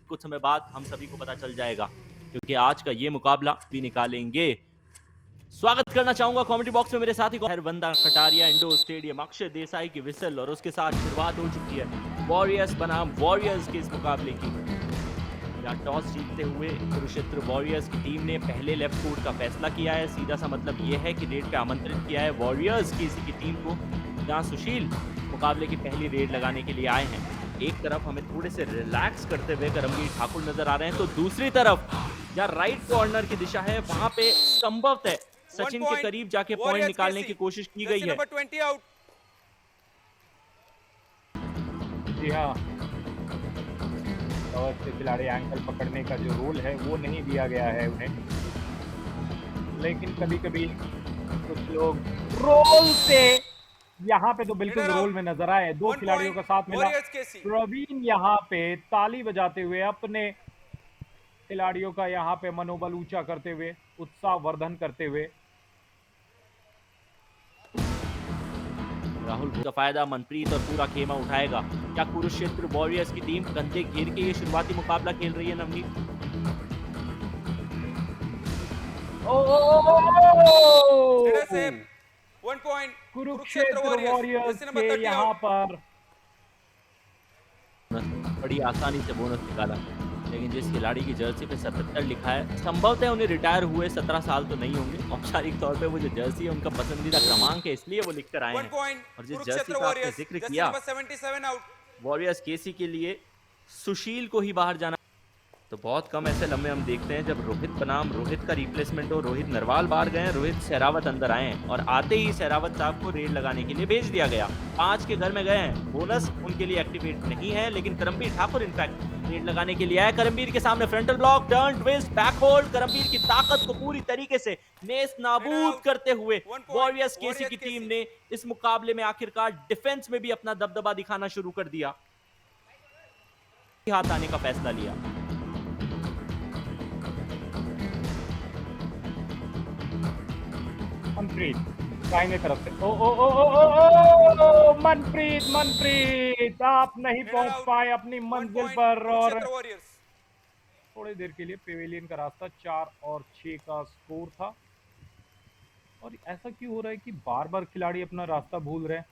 कुछ समय बाद हम सभी को पता चल जाएगा, क्योंकि आज का ये मुकाबला भी निकालेंगे। स्वागत करना चाहूंगा कमेंट्री बॉक्स में मेरे साथी को वंदा कटारिया इंडोर स्टेडियम, अक्षय देसाई की विसल और उसके साथ शुरुआत हो चुकी है वॉरियर्स बनाम वॉरियर्स के इस मुकाबले की। यहाँ टॉस जीतते हुए कुरुक्षेत्र वॉरियर्स की टीम ने पहले लेफ्ट कोर्ट का फैसला किया है। सीधा सा मतलब यह है कि रेड पे आमंत्रित किया है वॉरियर्स की इसी की टीम को, जहाँ सुशील मुकाबले की पहली रेड लगाने के लिए आए हैं। एक तरफ हमें थोड़े से रिलैक्स करते हुए करमवीर ठाकुर नजर आ रहे हैं, तो दूसरी तरफ जहाँ राइट कॉर्नर की दिशा है वहां पे संभवतः सचिन के करीब जाके पॉइंट निकालने की कोशिश की गई है। जी हाँ, और से खिलाड़ी एंकल पकड़ने का जो रोल है वो नहीं दिया गया है उन्हें, लेकिन कभी कभी कुछ लोग रोल से यहाँ पे तो बिल्कुल रोल में नजर आए। दो खिलाड़ियों का साथ मिला। प्रवीण यहाँ पे ताली बजाते हुए अपने खिलाड़ियों का यहाँ पे मनोबल ऊंचा करते हुए, उत्साह वर्धन करते हुए। राहुल का फायदा मनप्रीत और पूरा खेमा उठाएगा। क्या कुरुक्षेत्र वॉरियर्स की टीम कंधे घेर के ये शुरुआती मुकाबला खेल रही है नवनीत? कुरुक्षेत्र वॉरियर्स के यहाँ पर बड़ी आसानी से बोनस निकाला, लेकिन जिस खिलाड़ी की जर्सी पे 77 लिखा है, संभवतः उन्हें रिटायर हुए 17 साल तो नहीं होंगे। औपचारिक तौर पे वो जो जर्सी है उनका पसंदीदा क्रमांक है, इसलिए वो लिख कर आए हैं। और जिस जर्सी का आपने जिक्र किया वॉरियर्स केसी के लिए सुशील को ही बाहर जाना, तो बहुत कम ऐसे लम्हे हम देखते हैं जब रोहित बनाम रोहित का रिप्लेसमेंट हो। रोहित नरवाल बाहर गए, रोहित सहरावत अंदर आए हैं और आते ही सहरावत साहब को रेड लगाने के लिए भेज दिया गया। 5 के घर में गए हैं, बोनस उनके लिए एक्टिवेट नहीं है, लेकिन करमवीर ठाकुर इनफैक्ट रेड लगाने के लिए आया। करमवीर के सामने frontal block, turn twist, back hold. Karamveer की ताकत को पूरी तरीके से नेस्त नाबूद करते हुए वॉरियर्स केसी की टीम ने इस मुकाबले में आखिरकार डिफेंस में भी अपना दबदबा दिखाना शुरू कर दिया, हाथ आने का फैसला लिया। मनप्रीत दाहिने तरफ से, ओ ओ ओ ओ ओ ओ मनप्रीत आप नहीं पहुंच पाए अपनी मंजिल पर, और थोड़ी देर के लिए पेवेलियन का रास्ता 4 और 6 का स्कोर था। और ऐसा क्यों हो रहा है कि बार बार खिलाड़ी अपना रास्ता भूल रहे हैं?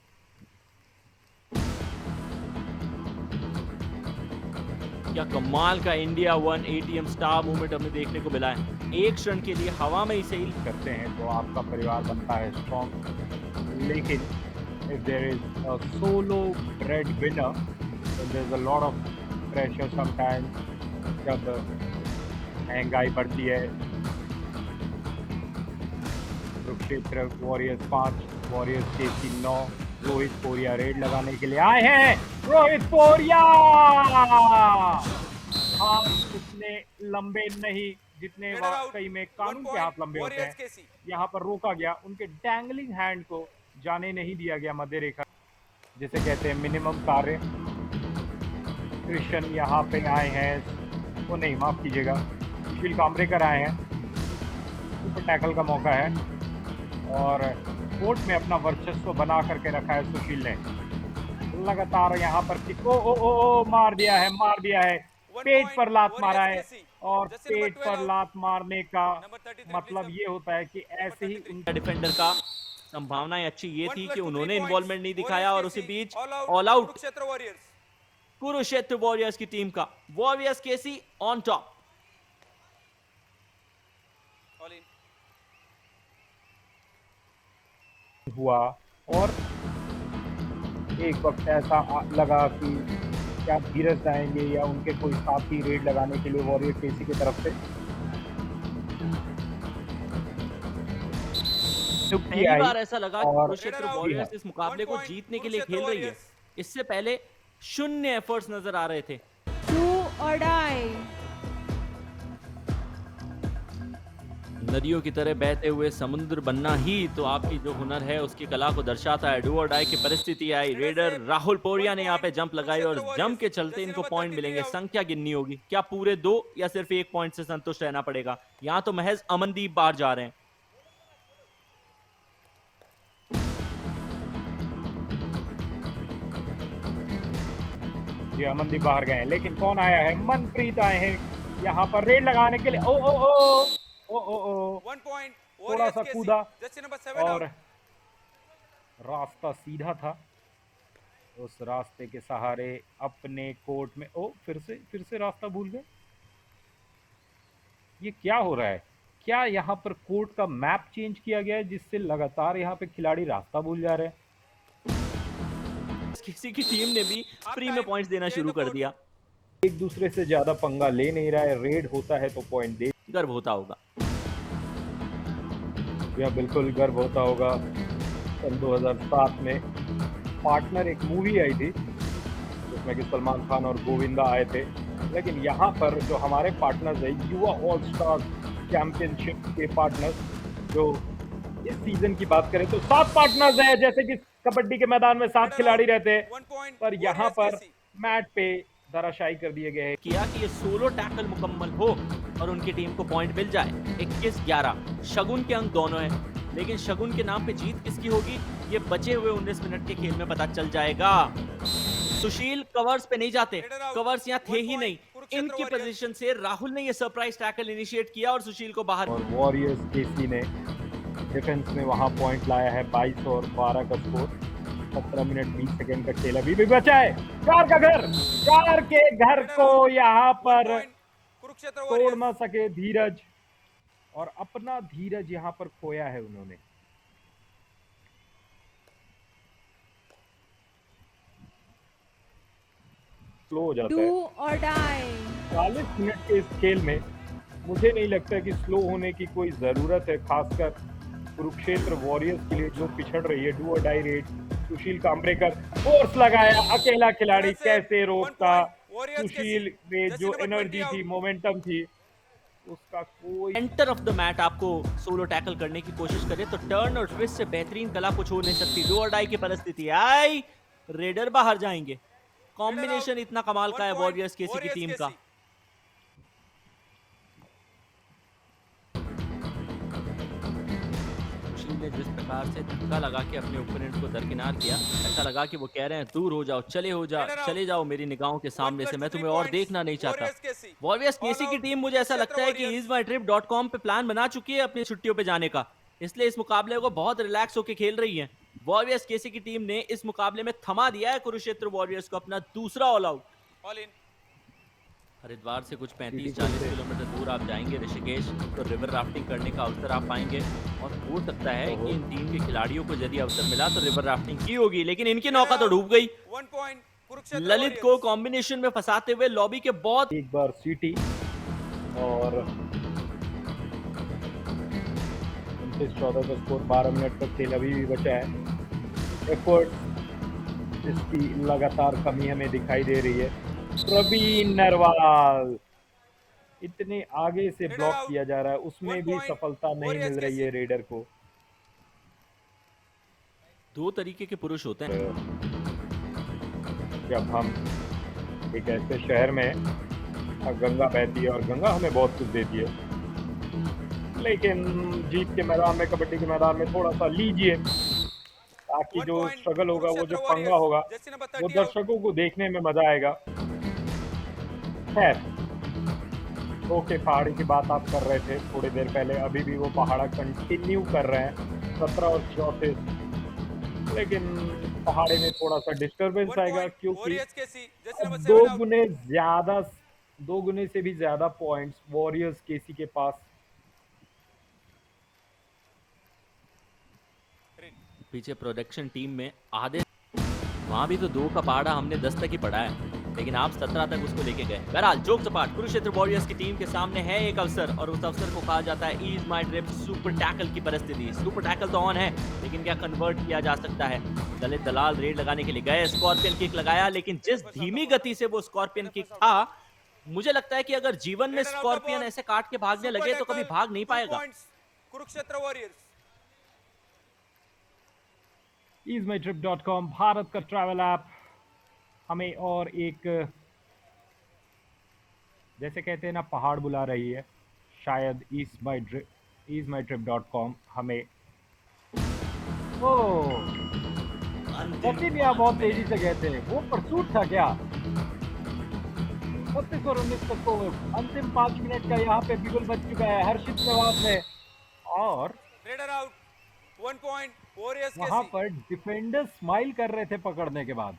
क्या कमाल का इंडिया 1 एटीएम स्टार मूवमेंट हमें देखने को मिला है। एक क्षण के लिए हवा में इसे करते हैं तो आपका परिवार बनता है स्ट्रॉन्ग, लेकिन if there is a solo breadwinner there is a lot of pressure sometimes. जब महंगाई बढ़ती है, Kurukshetra warriors 5 warriors KC 9, Rohit Poria raid लगाने के लिए आए हैं। रोहित पोरिया हाथ इतने लंबे नहीं जितने वाकई में कानून के हाथ लंबे होते हैं। यहाँ पर रोका गया, उनके डैंगलिंग हैंड को जाने नहीं दिया गया मध्य रेखा, जिसे कहते हैं मिनिमम कार्य। कृष्ण यहाँ पे आए हैं, वो नहीं माफ कीजिएगा, सुशील कामरेकर आए हैं। सुपर टैकल का मौका है और कोर्ट में अपना वर्चस्व बना करके रखा है सुशील ने। लगातार यहाँ पर ओ ओ ओ ओ मार दिया है, पेट पर लात मारा है। और पेट पर लात मारने का मतलब ये होता है कि ऐसे ही उनका डिफेंडर का संभावनाएं अच्छी ये थी कि उन्होंने इन्वॉल्वमेंट नहीं दिखाया और उसी बीच ऑल आउट कुरुक्षेत्र वॉरियर्स की टीम का। Warriors KC on top. हुआ और एक वक्त ऐसा लगा कि क्या धीरज आएंगे या उनके कोई साथी रेड लगाने के लिए वॉरियर केसी की तरफ से। पहली बार ऐसा लगा कि कुरुक्षेत्र वॉरियर्स इस मुकाबले को जीतने के लिए खेल रही है। इससे पहले 0 एफर्ट्स नजर आ रहे थे। नदियों की तरह बहते हुए समुद्र बनना ही तो आपकी जो हुनर है उसकी कला को दर्शाता है। डू और डाई की परिस्थिति आई। रेडर राहुल पोरिया ने यहाँ पे जंप लगाई और जंप के चलते इनको पॉइंट मिलेंगे। संख्या गिननी होगी, क्या पूरे 2 या सिर्फ 1 पॉइंट से संतुष्ट रहना पड़ेगा। यहाँ तो महज अमनदीप बाहर जा रहे हैं। जी अमनदीप बाहर गए हैं, लेकिन कौन आया है? मनप्रीत आए हैं यहाँ पर रेड लगाने के लिए। ओ ओ ओ ओ ओ ओ 1 point. थोड़ा Warriors सा KC. कूदा Jersey number 7 और out. रास्ता सीधा था। उस रास्ते के सहारे अपने कोर्ट में ओ फिर से रास्ता भूल गए। ये क्या हो रहा है? क्या यहाँ पर कोर्ट का मैप चेंज किया गया है जिससे लगातार यहाँ पे खिलाड़ी रास्ता भूल जा रहे हैं? किसी की टीम ने भी फ्री में पॉइंट्स देना शुरू कर दिया। एक दूसरे से ज्यादा पंगा ले नहीं रहा है, रेड होता है तो पॉइंट दे। गर्व होता होगा। यह बिल्कुल गर्व होता होगा। सन 2007 में पार्टनर एक मूवी आई थी जिसमें कि सलमान खान और गोविंदा आए थे, लेकिन यहाँ पर जो हमारे पार्टनर्स है युवा ऑल स्टार चैंपियनशिप के पार्टनर्स, जो इस सीजन की बात करें तो 7 पार्टनर्स हैं। जैसे कि कबड्डी के मैदान में 7 खिलाड़ी रहते हैं, 1 point. पर यहाँ Warriors पर KC. मैट पे धराशायी कर दिए गए हैं। किया कि ये सोलो टैकल मुकम्मल हो और उनकी टीम को पॉइंट मिल जाए। 21-11 शगुन के अंक दोनों हैं, लेकिन शगुन के नाम पे जीत किसकी होगी ये बचे हुए 19 मिनट के खेल में पता चल जाएगा। सुशील कवर्स पे नहीं जाते, कवर्स यहाँ थे ही नहीं। इनकी पोजीशन से राहुल ने ये सरप्राइज टैकल इनिशिएट किया और सुशील को बाहर। और वॉरियर्स केसी ने डिफेंस में वहां पॉइंट लाया है 22 और 12 का स्कोर। 17 मिनट 20 सेकंड का खेल अभी भी बचा है। कार के घर को यहाँ 1 पर point. Kurukshetra तोड़ Warriors. ना सके धीरज, और अपना धीरज यहाँ पर खोया है उन्होंने। स्लो हो जाता है। Do or die. 40 मिनट के इस खेल में मुझे नहीं लगता कि स्लो होने की कोई जरूरत है, खासकर कुरुक्षेत्र वॉरियर्स के लिए जो पिछड़ रही है। डू और डाई रेड। सुशील काम्ब्रेकर फोर्स लगाया, अकेला खिलाड़ी कैसे रोकता? सुशील में जो एनर्जी थी, मोमेंटम थी, उसका कोई। सेंटर ऑफ द मैट आपको सोलो टैकल करने की कोशिश करे तो टर्न और ट्विस्ट से बेहतरीन कला कुछ हो नहीं सकती। डू और डाई की परिस्थिति आई, रेडर बाहर जाएंगे। कॉम्बिनेशन इतना कमाल का है वॉरियर्स केसी की टीम का। सुशील ने जिस प्रकार से धक्का लगा के अपने ओपोनेंट को दरकिनार किया, ऐसा लगा कि वो कह रहे हैं दूर हो जाओ, चले जाओ मेरी निगाहों के सामने से, मैं तुम्हें और देखना नहीं चाहता। वॉरियर्स केसी की टीम मुझे ऐसा लगता है कि ismytrip.com पे प्लान बना चुकी है अपनी छुट्टियों पे जाने का, इसलिए इस मुकाबले को बहुत रिलैक्स होकर खेल रही है। वॉरियर्स केसी की टीम ने इस मुकाबले में थमा दिया है कुरुक्षेत्र वॉरियर्स को अपना दूसरा all out. All in. Haridwar से कुछ 35-40 किलोमीटर दूर आप जाएंगे ऋषिकेश, तो रिवर राफ्टिंग करने का अवसर आप पाएंगे। और हो सकता है कि इन टीम के खिलाड़ियों को यदि अवसर मिला तो रिवर राफ्टिंग की होगी, लेकिन इनकी नौका तो डूब गई। 1 point. Kurukshetra ललित को Warriors. कॉम्बिनेशन में फंसाते हुए लॉबी के बहुत एक बार सीटी और 29-14 का स्कोर। 12 मिनट का खेल अभी भी बचा है। एफर्ट इसकी लगातार कमी हमें दिखाई दे रही है। प्रवीण नरवाल इतने आगे से ब्लॉक किया जा रहा है, उसमें भी सफलता नहीं मिल रही है रेडर को। दो तरीके के पुरुष होते हैं। जब हम एक ऐसे शहर में गंगा बहती है और गंगा हमें बहुत कुछ देती है, लेकिन जीत के मैदान में, कबड्डी के मैदान में थोड़ा सा लीजिए, ताकि जो स्ट्रगल होगा, वो जो पंगा होगा, वो दर्शकों को देखने में मजा आएगा। खैर, ओके, पहाड़ी की बात आप कर रहे थे थोड़ी देर पहले, अभी भी वो पहाड़ा कंटिन्यू कर रहे हैं 17 और 34, लेकिन पहाड़ी में थोड़ा सा डिस्टरबेंस आएगा क्योंकि अब दो गुने से भी ज्यादा पॉइंट्स वॉरियर्स केसी के पास। पीछे प्रोडक्शन टीम में आधे, वहां भी तो 2 का पहाड़ा हमने 10 तक ही पढ़ा है, लेकिन आप 17 तक उसको लेके गए। बहरहाल जोक सपाट, कुरुक्षेत्र वॉरियर्स की टीम के सामने है एक अवसर, और उस अवसर को कहा जाता है is my drip super tackle की परिस्थिति। सुपर टैकल तो ऑन है, लेकिन क्या कन्वर्ट किया जा सकता है? ललित दलाल रेड लगाने के लिए गए, स्कॉर्पियन किक लगाया, लेकिन जिस धीमी गति से वो स्कॉर्पियन किक था, मुझे लगता है कि अगर जीवन में स्कॉर्पियन ऐसे काट के भागने लगे तो कभी भाग नहीं पाएगा। कुरुक्षेत्र वॉरियर्स। ismytrip.com भारत का ट्रैवल ऐप हमें और एक, जैसे कहते हैं ना, पहाड़ बुला रही है। शायद ismytrip.com हमें सचिन, या बहुत तेजी से कहते हैं, वो परसूट था क्या? 36 और 19 का स्कोर। अंतिम 5 मिनट का यहाँ पे बिगुल बज चुका है हर्षित मेवात में, और रेडर आउट 1 पॉइंट वॉरियर्स के वहां सी पर डिफेंडर स्माइल कर रहे थे पकड़ने के बाद।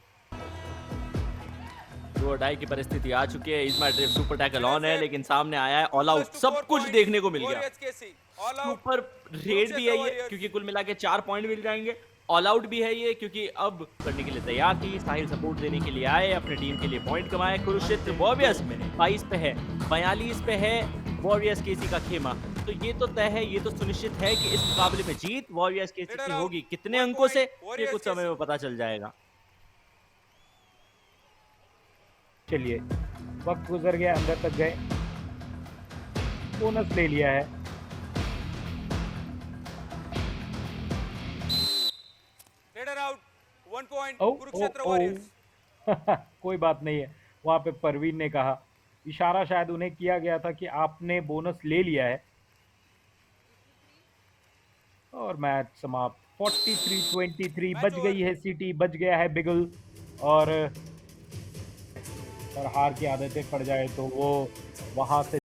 दो अढ़ाई की परिस्थिति आ चुकी है। Ismail drift super tackle on है, लेकिन सामने आया है ऑल आउट। सब कुछ देखने को मिल गया। वॉरियर्स के see all out super red भी है ये, क्योंकि कुल मिला के 4 पॉइंट मिल जाएंगे। ऑल आउट भी है ये, क्योंकि अब करने के लिए तैयार थी। साहिल सपोर्ट देने के लिए आए, अपने टीम के लिए पॉइंट कमाए। कुरुक्षेत्र वॉरियर्स 22 पे है, 42 पे है वॉरियर्स केसी का खेमा। तो ये तो तय है, ये तो सुनिश्चित है कि इस मुकाबले में जीत वॉरियर्स केसी की होगी। कितने अंकों से, ये कुछ समय में पता चल जाएगा। चलिए, वक्त गुजर गया, अंदर तक गए, बोनस ले लिया है। रेडर आउट 1 पॉइंट ओ, कुरुक्षेत्र ओ, ओ। वॉरियर्स। कोई बात नहीं है, वहां पे परवीन ने कहा, इशारा शायद उन्हें किया गया था कि आपने बोनस ले लिया है, और मैच समाप्त। 43-23 बज गई है सीटी, बज गया है बिगुल, और हार की आदतें पड़ जाए तो वो वहां से